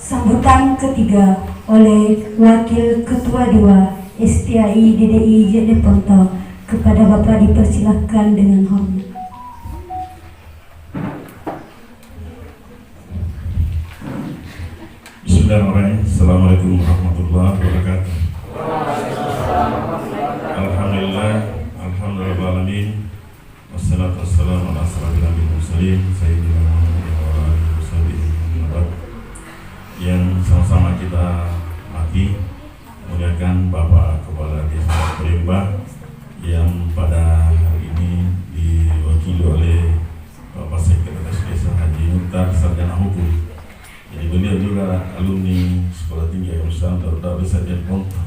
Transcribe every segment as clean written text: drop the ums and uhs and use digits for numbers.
Sambutan ketiga oleh Wakil Ketua 2 STAI DDI Jeneponto kepada Bapak dipersilahkan dengan hormat. Bismillahirrahmanirrahim. Assalamualaikum warahmatullahi wabarakatuh. Alhamdulillahirrahmanirrahim. Wassalatu wassalamu ala asrafil anbiya'i wal mursalin sayyidina Muhammadin wa ala alihi wasallam. Yang sama-sama kita mati muliakan Bapak Kepala Desa Perimba yang pada hari ini diwakili oleh Bapak Sekretaris Desa Haji Mukhtar Sarjana Hukum. Jadi beliau juga alumni Sekolah Tinggi Agama Islam Darul Desa Jeneponto.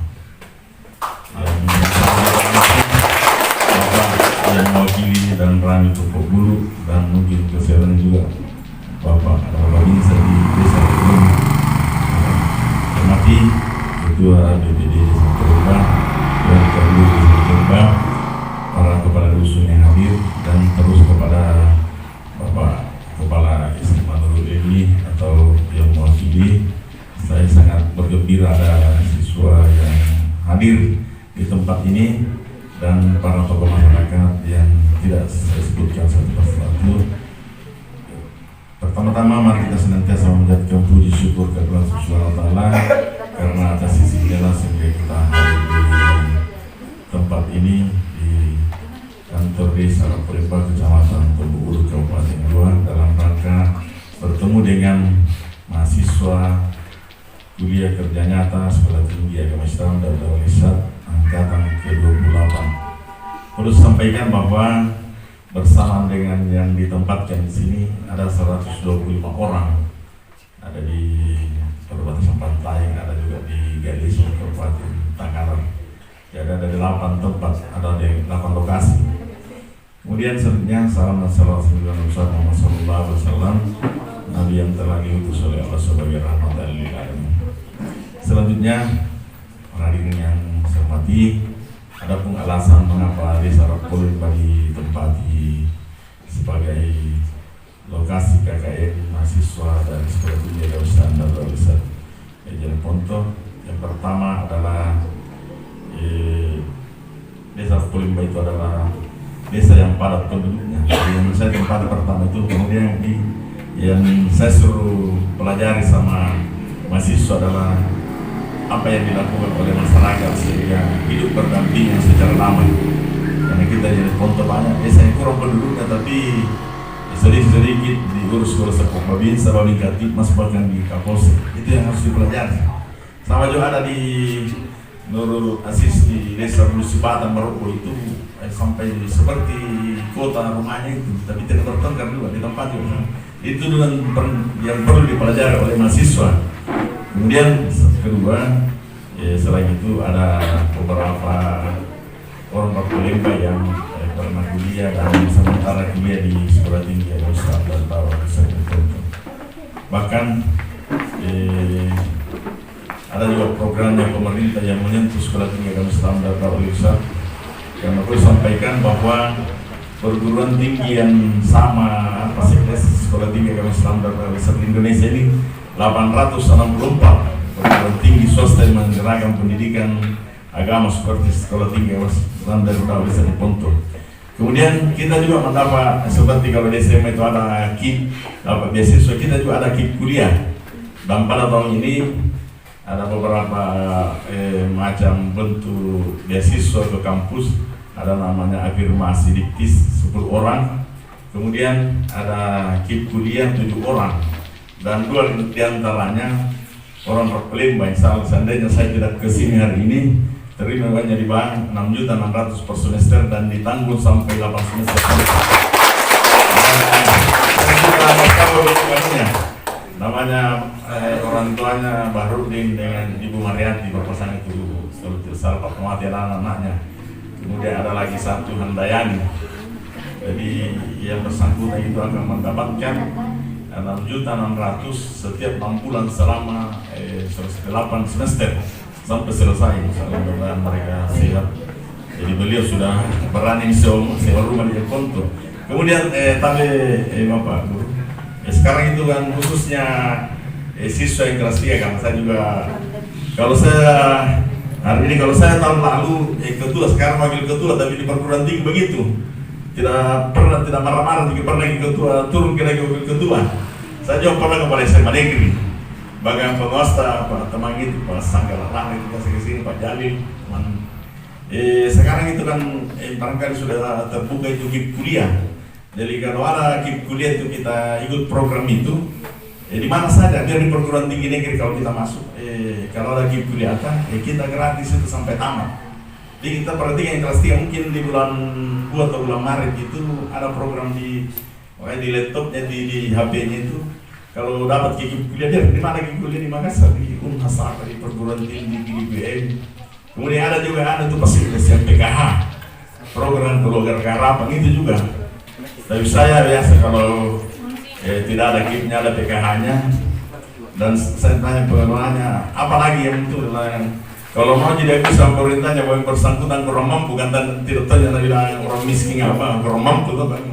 Yang mewakili dan Rani Tupuk Bulu dan mungkin kesehatan juga Bapak Babinsa di Desa Jeneponto. Hormati Ketua DPD Desa Perimba dan Ketua Desa Perimba, para kepala dusun yang hadir, dan terus kepada Bapak Kepala SMA Nurul Ilmi atau yang mewakili. Saya sangat bergembira ada siswa yang hadir di tempat ini dan para tokoh masyarakat yang tidak saya sebutkan satu persatu. Pertama-tama mari kita senantiasa menjadikan puji syukur kepada Allah Subhanahu wa taala karena atas sisi dia sehingga kita hadir di tempat ini di kantor Desa Perimba Kecamatan Tombok Ulu Kabupaten Goa dalam rangka bertemu dengan mahasiswa kuliah kerja nyata Sekolah Tinggi Agama Islam Darul Desa angkatan ke-28. Perlu sampaikan bahwa bersama dengan yang ditempatkan di sini ada 125 orang, ada di perbatasan pantai, ada juga di Galis Kabupaten Tangerang. Jadi ada 8 tempat, ada di 8 lokasi. Kemudian selanjutnya salam dan salawat Muhammad sallallahu alaihi wasallam, Nabi yang telah diutus oleh Allah sebagai rahmatan lil alamin. Selanjutnya hadirin yang saya hormati, adapun alasan mengapa Desa Perimba ditempati sebagai lokasi KKN mahasiswa dari Sekolah Tinggi Agama Islam Darul Desa Jeneponto, yang pertama adalah Desa Perimba itu adalah desa yang padat penduduknya. Yang saya tempat pertama itu, kemudian yang saya suruh pelajari sama mahasiswa adalah apa yang dilakukan oleh masyarakat sehingga hidup berdampingan secara damai. Karena kita Jeneponto banyak desa yang kurang penduduknya, tapi sedikit-sedikit diurus oleh Babinsa, Babinsa, bahkan di Kapolsek. Itu yang harus dipelajari. Sama juga ada di Nurul Aziz di Desa Lusibatan Maroko itu sampai seperti kota rumahnya itu, tapi tidak tertengkar juga di tempat itu. Itu dengan yang perlu dipelajari oleh mahasiswa. Kemudian kedua, selain itu ada beberapa orang Perimba yang pernah kuliah dan sementara kuliah di Sekolah Tinggi Agama Islam Darul Desa Jeneponto. Bahkan ada juga program yang pemerintah yang menyentuh Sekolah Tinggi Agama Islam Darul Desa. Yang perlu sampaikan bahwa perguruan tinggi yang sama Sekolah Tinggi Agama Islam Darul Desa di Indonesia ini 864 perguruan tinggi swasta yang menggerakkan pendidikan agama seperti Sekolah Tinggi Agama Islam Darul Desa Jeneponto. Kemudian kita juga mendapat seperti kalau di SMA itu ada KIP, dapat beasiswa, kita juga ada KIP kuliah. Dan pada tahun ini ada beberapa macam bentuk beasiswa ke kampus. Ada namanya afirmasi diktis 10 orang. Kemudian ada KIP kuliah 7 orang. Dan 2 diantaranya orang Perimba. Seandainya saya tidak kesini hari ini, terima banyak di bank 6.600.000 per semester dan ditanggung sampai 8 semester. Namanya orang tuanya Bahrudin dengan Ibu Mariati, berpasangan itu salah kematian anak-anaknya. Kemudian ada lagi satu Handayani. Jadi yang bersangkutan itu akan mendapatkan 6.600.000 setiap 6 bulan selama 8 semester sampai selesai. Mudah-mudahan mereka sehat. Jadi beliau sudah berani sewa rumah di Jeneponto. Kemudian Bapak Guru, sekarang itu kan khususnya siswa yang kelas 3 kan. Saya juga kalau saya hari ini, kalau saya tahun lalu ketua, sekarang wakil ketua, tapi di perguruan tinggi begitu. Tidak marah-marah, tidak pernah ketua turun ke lagi wakil ketua. Saya juga pernah kepala SMA negeri. Bagian penguasa, Pak Temang itu, Pak Sanggalarang itu kasih ke sini, Pak Jalil. Sekarang itu kan barangkali sudah terbuka itu KIP kuliah. Jadi kalau ada KIP kuliah itu kita ikut program itu, di mana saja, dia di perguruan tinggi negeri kalau kita masuk, kalau ada KIP kuliah kita gratis itu sampai tamat. Jadi kita perhatikan yang kelas 3 mungkin di bulan 2 atau bulan Maret itu ada program di laptopnya, di HP-nya itu. Kalau dapat KIP kuliah, dia di mana KIP kuliah? Di Makassar, di Unhasar, di perguruan tinggi, di BM. Kemudian ada tuh pasti yang PKH, program keluarga harapan itu juga. Tapi saya biasa kalau tidak ada KIP-nya, ada PKH-nya. Dan saya tanya pengelolanya, apalagi yang itu kalau mau jadi aku sama pemerintahnya bahwa yang bersangkutan kurang mampu, kan tidak tanya bilang orang miskin apa, kurang mampu tuh kan.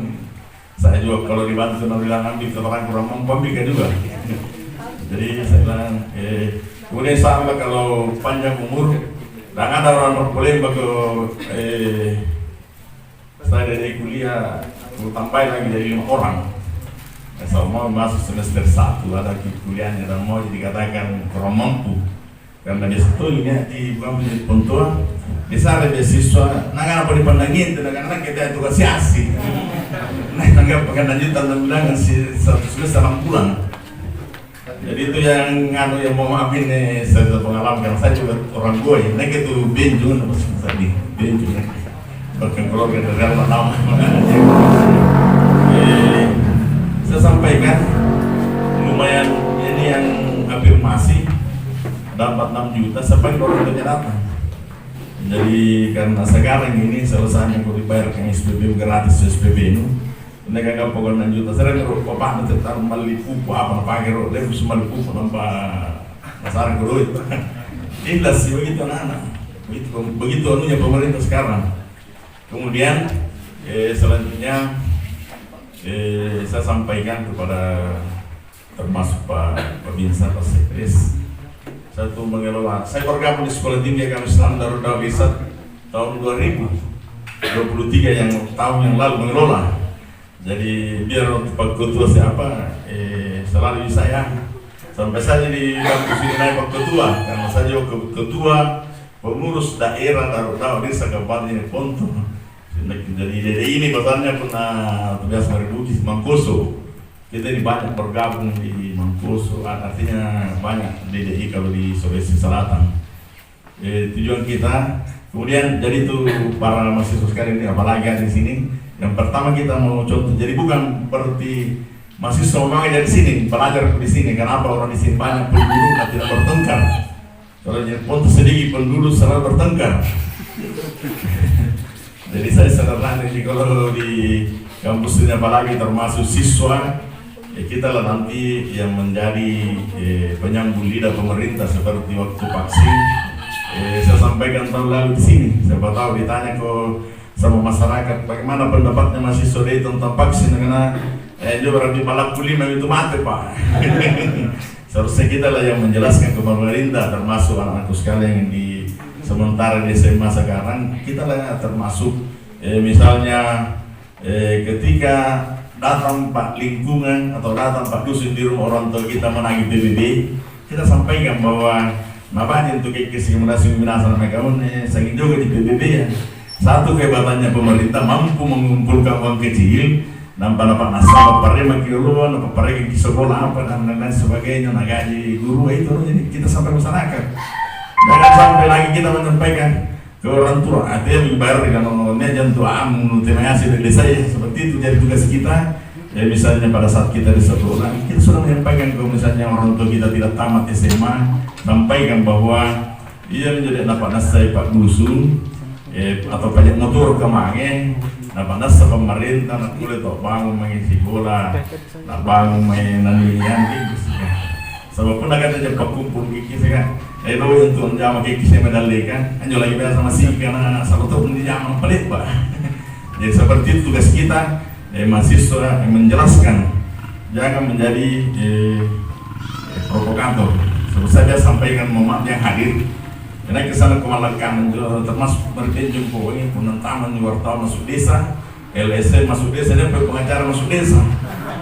Saya juga kalau dibantu bilang ambil orang kurang mampu ambil juga. Jadi saya bilang, kemudian sama kalau panjang umur, dan ada orang boleh bagi saya dari kuliah, mau tambah lagi jadi 5 orang. Saya mau masuk semester 1 ada kuliahnya dan mau dikatakan kurang mampu. Karena dia sebetulnya di menjadi pentua, bisa ada beasiswa, apa dipandangin, kadang-kadang kita itu kasih asih. Nanggap pakai lanjutan dan bilang satu semester 6 bulan. Jadi itu yang mau maafin saya pengalaman, karena saya juga orang gue, itu benjung apa sih tadi, benjung. Bahkan kalau kita dalam nama, saya sampaikan lumayan ini yang afirmasi dapat 6 juta sampai orang datang. Jadi karena sekarang ini selesainya kalau dibayarkan SPB gratis SPB itu, mereka nggak pokoknya 6 juta. Saya ngeruk bapak nanti taruh malipu apa pakai rok, dia bisa malipu nampak masalah duit. Ikhlas sih begitu anak-anak. Begitu anunya pemerintah sekarang. Kemudian selanjutnya saya sampaikan kepada termasuk Pak Binsar, Pak Sekres, satu mengelola. Saya bergabung di Sekolah Tinggi Agama Islam Darul Dawah Isat tahun 2023 yang tahun yang lalu mengelola. Jadi biar Pak Ketua siapa selalu saya sampai saya di kampus ini naik Pak Ketua, karena saya juga Ketua pengurus daerah Darul Dawah Desa Kabupaten Ponto. Jadi ini bahasanya pernah tugas merebut Mangkuso. Kita ini banyak bergabung di Mangkuso, artinya banyak DDI kalau di Sulawesi Selatan. Tujuan kita, kemudian jadi itu para mahasiswa sekalian ini, apalagi di sini. Yang pertama kita mau contoh, jadi bukan berarti mahasiswa memang dari sini, pelajar di sini. Kenapa orang di sini banyak penduduk tidak bertengkar? Kalau di Ponto sedikit penduduk selalu bertengkar. Jadi saya sederhana ini kalau di kampus ini apalagi termasuk siswa, kita lah nanti yang menjadi penyambung lidah pemerintah seperti waktu vaksin. Saya sampaikan tahun lalu di sini, siapa tahu ditanya sama masyarakat bagaimana pendapatnya mahasiswa tentang vaksin, karena dia berarti malah kulima itu mati Pak. Seharusnya kita lah yang menjelaskan ke pemerintah, termasuk anak-anakku sekalian yang di sementara di SMA sekarang, kita lah termasuk misalnya ketika datang Pak lingkungan atau datang Pak dusun di rumah orang tua kita menagih PBB, kita sampaikan bahwa makanya untuk kesimulasi minasan mereka sangat juga di PBB ya. Satu kehebatannya pemerintah mampu mengumpulkan uang kecil dan pada Pak nasabah parema kiruan, apa parema di sekolah apa dan lain-lain sebagainya, nah gaji guru itu jadi kita sampai masyarakat. Jangan sampai lagi kita menyampaikan ke orang tua, artinya membayar dengan nontonnya jangan tua menurut hasil dari saya seperti itu. Jadi tugas kita, misalnya pada saat kita di sekolah, kita sudah menyampaikan kalau misalnya orang tua kita tidak tamat SMA, sampaikan bahwa ia menjadi dapat nasai Pak Dusun atau pajak motor kemange, dapat nasa pemerintah, nak boleh tak bangun mengisi bola, nak bangun main nanian gitu. Sebab pun akan ada Pak kumpul gigi sih kan. Itu untuk jama gigi saya medali kan. Anjol lagi biasa masih karena satu tahun di jama pelit Pak. Jadi seperti itu tugas kita mahasiswa yang menjelaskan, jangan menjadi provokator. Sebab saya sampaikan mohon maaf yang hadir. Karena kesana kemalakan termasuk berkunjung pokoknya penentaman wartawan masuk desa, LSM masuk desa, dia pengacara masuk desa.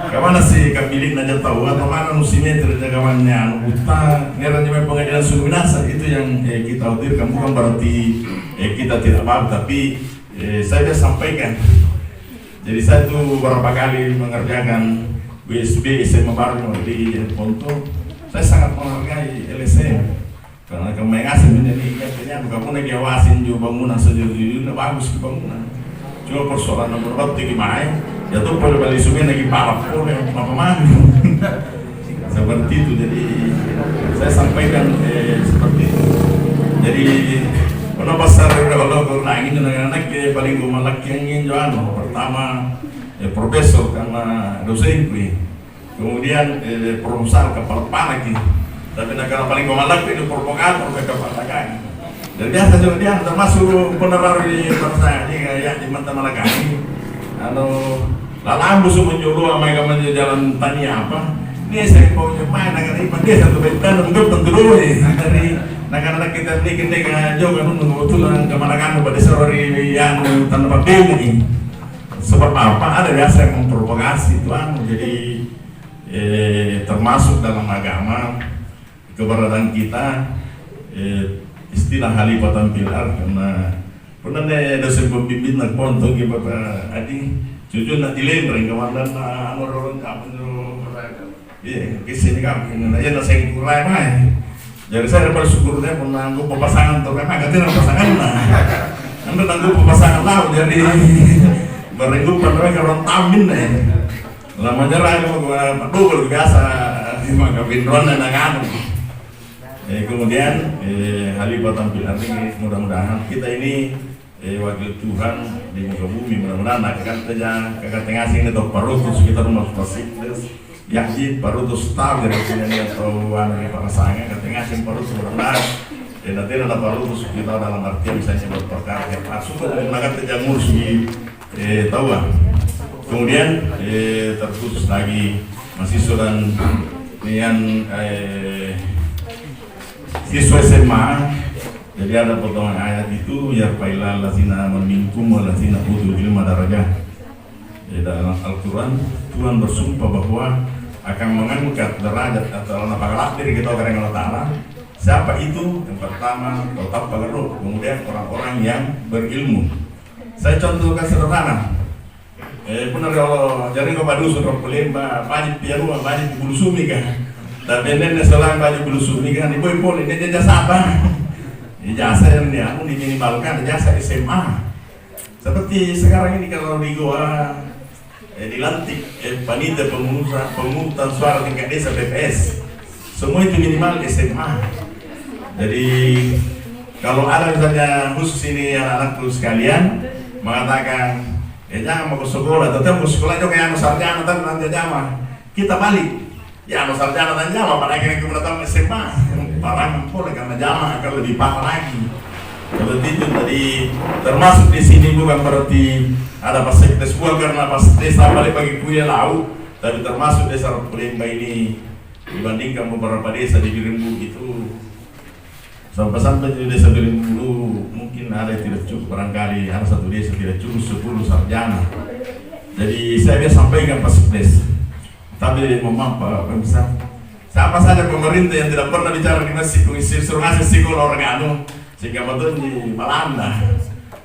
Kawan sih kabilin aja tahu atau mana nusimeter aja kawannya buta ngeranya pengadilan sungguh binasa itu yang kita hadirkan, bukan berarti kita tidak paham, tapi saya sampaikan. Jadi saya tuh beberapa kali mengerjakan USB SMA baru di Ponto, saya sangat menghargai LSM. Karena kemarin asing menjadi katanya kamu lagi awasin juga bangunan sejujurnya bagus ke bangunan. Cuma persoalan nomor satu gimana? Ya tuh pada balik sungai lagi balap pun apa mana? Seperti itu. Jadi saya sampaikan seperti itu. Jadi mana pasar kalau kurang ini anak-anak paling gumalak yang ingin jual. Pertama profesor karena dosen kemudian profesor kepala panak tapi negara paling komandan itu provokator ke kepala kaki. Dan biasa juga dia termasuk peneror di bangsa ini kayak di mata Malakani. Lalang busuk menyuruh sama jalan tanya apa? Dia saya mau nyobain negara ini dia satu betan untuk tentu dulu dari negara kita ini kita jauh kan mengutulan ke Malakani pada sore yang tanpa beli ini. Sebab apa? Ada biasa yang memprovokasi Tuhan. Jadi termasuk dalam agama keberadaan kita istilah halifatan fil ardh karena pernah ada sebuah pemimpin nak ponto ke Bapak Adi jujur nak dilempar kawan orang apa itu kisah kami aja nak saya kurang mah jadi saya bersyukur dia pernah nanggup pasangan tuh memang katanya pasangan lah anda nanggup pasangan tahu jadi berenggup mereka orang tamin lama jarang mau dulu biasa maka pindron dan nganu. Kemudian halifatan fil ardh ini mudah-mudahan kita ini wakil Tuhan di muka bumi, mudah-mudahan akan kakak tengah sini atau parutus kita rumah pasik yakji parutus tahu dari sini atau dari pasangan kakak tengah sini parutus mudah-mudahan nanti ada parutus kita dalam artian misalnya berperkara yang masuk menggunakan terjamur segi tahu. Kemudian terkhusus lagi mahasiswa dan yang siswa SMA, jadi ada potongan ayat itu ya failal lazina minkum wal lazina utul ilma darajah. Dalam Al-Quran Tuhan bersumpah bahwa akan mengangkat derajat atau napakalah diri kita kepada Allah Ta'ala. Siapa itu? Yang pertama tetap pengeruh, kemudian orang-orang yang berilmu. Saya contohkan sederhana. Benar kalau jadi kau padu sudah pelimba banyak piaru banyak bulu sumi kan. Tapi nenek selang baju bulu sumi kan ibu ini jasa apa? Jasa yang dia diminimalkan jasa SMA. Seperti sekarang ini kalau di Goa dilantik panitia pemungutan suara tingkat desa BPS, semua itu minimal SMA. Jadi kalau ada misalnya khusus ini anak-anakku sekalian mengatakan jangan mau ke sekolah, tetap mau sekolah juga yang sarjana nanti jama kita balik. Ya, sarjana dan jama, pada akhirnya kita datang SMA, parah boleh karena jama akan lebih parah lagi. Seperti itu tadi termasuk di sini bukan berarti ada pas sekdes buah karena pas desa balik bagi kuya lau, tapi termasuk desa Pulimba ini dibandingkan beberapa desa di Birimbu itu sampai-sampai di desa Birimbu mungkin ada yang tidak cukup, barangkali ada satu desa tidak cukup 10 sarjana. Jadi saya biasa sampaikan pas sekdes. Tapi mohon Pak Pemirsa, siapa saja pemerintah yang tidak pernah bicara di masjid, suruh ngasih psikolog orang anu, sehingga betul di Malanda.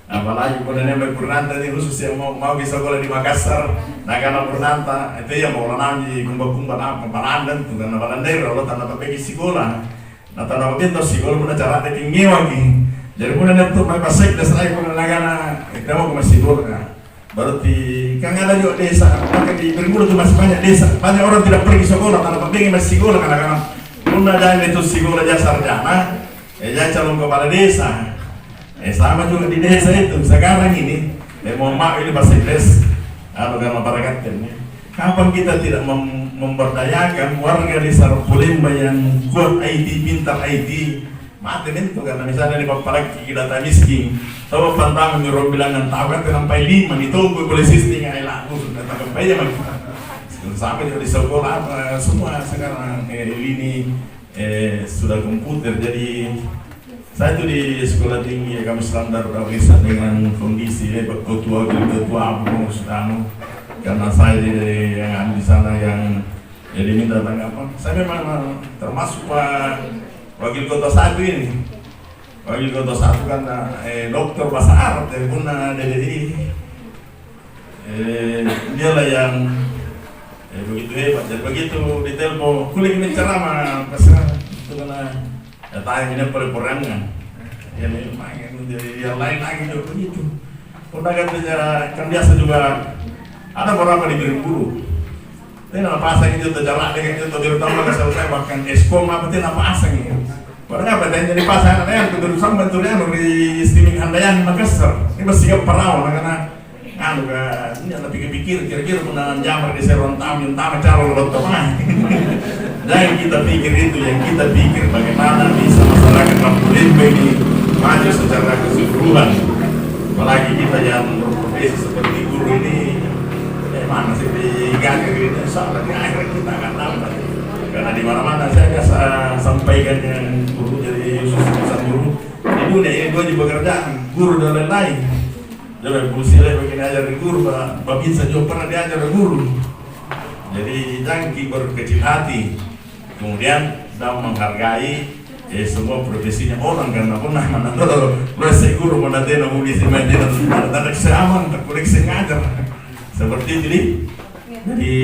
Apalagi Purnanta Purnanta ini khusus yang mau bisa sekolah di Makassar, nah karena Purnanta itu yang mau nanti kumbang-kumbang apa Malanda itu karena Malanda kalau tanpa pergi sekolah, nah tanpa pintu sekolah pun cara tinggi lagi. Jadi pun ada tuh apa sek dasar pun negara kita mau ke sekolah. Berarti kan ada juga desa, maka di Bengkulu itu masih banyak desa, banyak orang tidak pergi sekolah karena pengen masih sekolah karena pun ada itu sekolah jasa sarjana, jadi calon kepala desa, sama juga di desa itu sekarang ini, mohon maaf ini bahasa Inggris, karena masyarakat ini, kapan kita tidak memberdayakan warga desa Pulimba yang kuat IT, pintar IT, mati itu karena misalnya di Papalaki data miskin. Tahu pantang nyuruh bilangan tahu kan sampai 5 itu boleh sistem yang laku sudah sampai aja sampai juga di sekolah semua sekarang lini sudah komputer. Jadi saya itu di sekolah tinggi kami standar bisa dengan kondisi ketua apa sudah karena saya yang di sana yang jadi minta tanggapan. Saya memang termasuk Pak Wakil Kota 1 ini. Wakil Kota 1 kan dokter bahasa Arab dari Bunda DDI. Dialah yang begitu hebat. Jadi begitu ditelepon kulit menceramah pasal itu karena tanya ini perangan. Ya lumayan jadi yang lain lagi juga begitu. Udah kan biasa juga ada beberapa diberi guru. Tapi nama pasang itu terjalak dengan itu terutama kalau saya bahkan eskom apa itu nama pasang itu. Padahal apa dan jadi pasang ada yang keterusan bentuknya di streaming Handayan Makassar. Ini masih perawan karena ini ada pikir-pikir kira-kira penangan jamar di serontam yang tamat calon lontong. Jangan kita pikir itu, yang kita pikir bagaimana bisa masyarakat Lampung ini maju secara keseluruhan. Apalagi kita yang berprofesi seperti guru ini. Mana sih digagal gitu, soalnya di akhir kita akan lambat karena di mana-mana saya biasa sampaikan yang guru jadi khusus guru di dunia ini gue juga bekerja guru dan lain-lain. Jadi busilah begini ajar di guru, Pak Binsa juga pernah diajar di guru. Jadi jangan berkecil hati, kemudian dalam menghargai semua profesinya orang karena pernah mana tuh saya guru mana dia mau di sini dia ada kesamaan koleksi ngajar. Seperti itu nih, jadi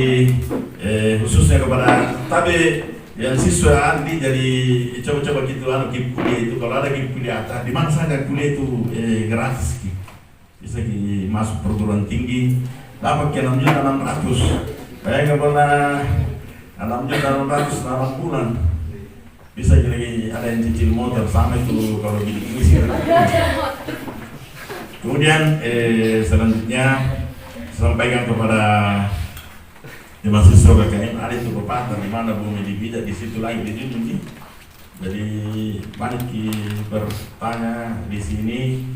khususnya kepada tapi yang siswa nanti jadi coba-coba gitu kuliah itu kalau ada kuliah atas di mana saja kuliah itu gratis bisa masuk perguruan tinggi dapat ke 6.600.000 saya nggak pernah 6.600.000 6 bulan bisa jadi ada yang cicil motor sama itu kalau gini sih. Kemudian selanjutnya sampaikan kepada mahasiswa KKN ada itu pepatah di mana bumi dipijak di situ lagi dijunjung. Jadi banyak bertanya di sini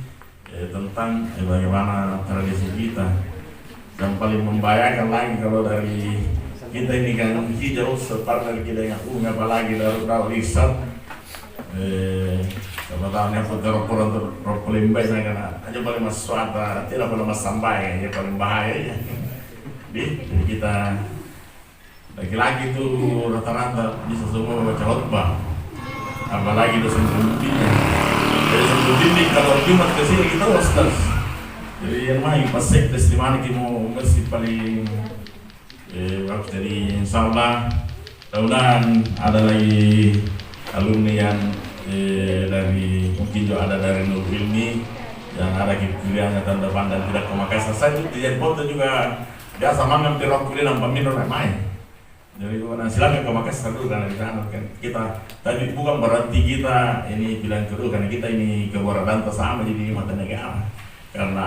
tentang bagaimana tradisi kita. Yang paling membahayakan lagi kalau dari kita ini kan hijau separtner kita yang apalagi dari riset. Sebetulnya foto-foto untuk Rokolimbai karena aja paling mas suata tidak boleh mas sampai ya paling bahaya ya. Jadi kita lagi-lagi tuh rata-rata bisa semua baca khotbah, apalagi dosen pembimbingnya. Jadi dosen pembimbing kalau Jumat kesini kita ustaz. Jadi yang main pas sektes di mana kita mau bersih paling waktu jadi insyaallah mudah-mudahan ada lagi alumni yang dari mungkin juga ada dari Nur Ilmi yang ada kuliahnya tahun depan dan tidak ke Makassar. Saya itu di foto juga biasa mangam di rok kuliah nampak minor main. Jadi silakan ke Makassar dulu karena kita tadi bukan berarti kita ini bilang kedua karena kita ini kewaradanta sama jadi mata negara karena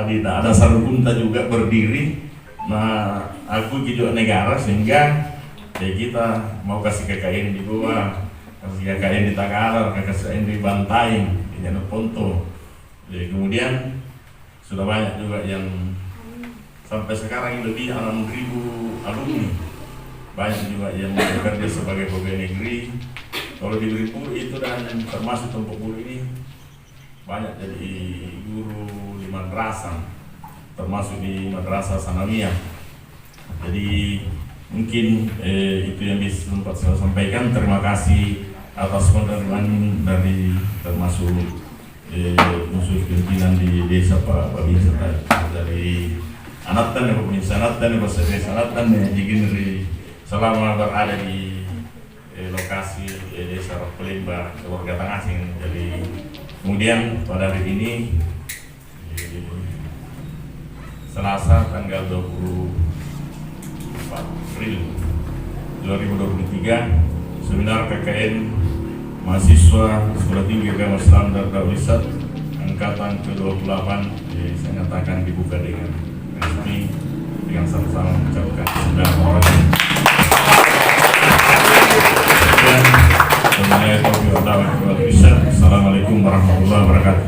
ada Sarukunta juga berdiri. Nah aku juga negara sehingga kita mau kasih KKN di bawah. Kasih KKN di Takalar, KKN di Bantai, di Janoponto. Jadi kemudian sudah banyak juga yang sampai sekarang lebih 6.000 alumni. Banyak juga yang bekerja sebagai pegawai negeri. Kalau di Berimpur itu dan termasuk Tempo Guru ini banyak jadi guru di madrasah, termasuk di madrasah Sanawiyah. Jadi mungkin itu yang bisa sempat saya sampaikan. Terima kasih atas penerimaan dari termasuk unsur pimpinan di desa Pak Babinsa dari Anatan ya Pemirsa Anatan ya Bahasa Desa Anatan ya jadi selama berada di lokasi desa Rokolimba keluarga Tengah sing jadi kemudian pada hari ini Selasa tanggal 24 April 2023 seminar KKN mahasiswa Sekolah Tinggi Agama Islam dan Darwisat angkatan ke-28 saya nyatakan dibuka dengan resmi dengan sama-sama mengucapkan Assalamualaikum warahmatullahi wabarakatuh.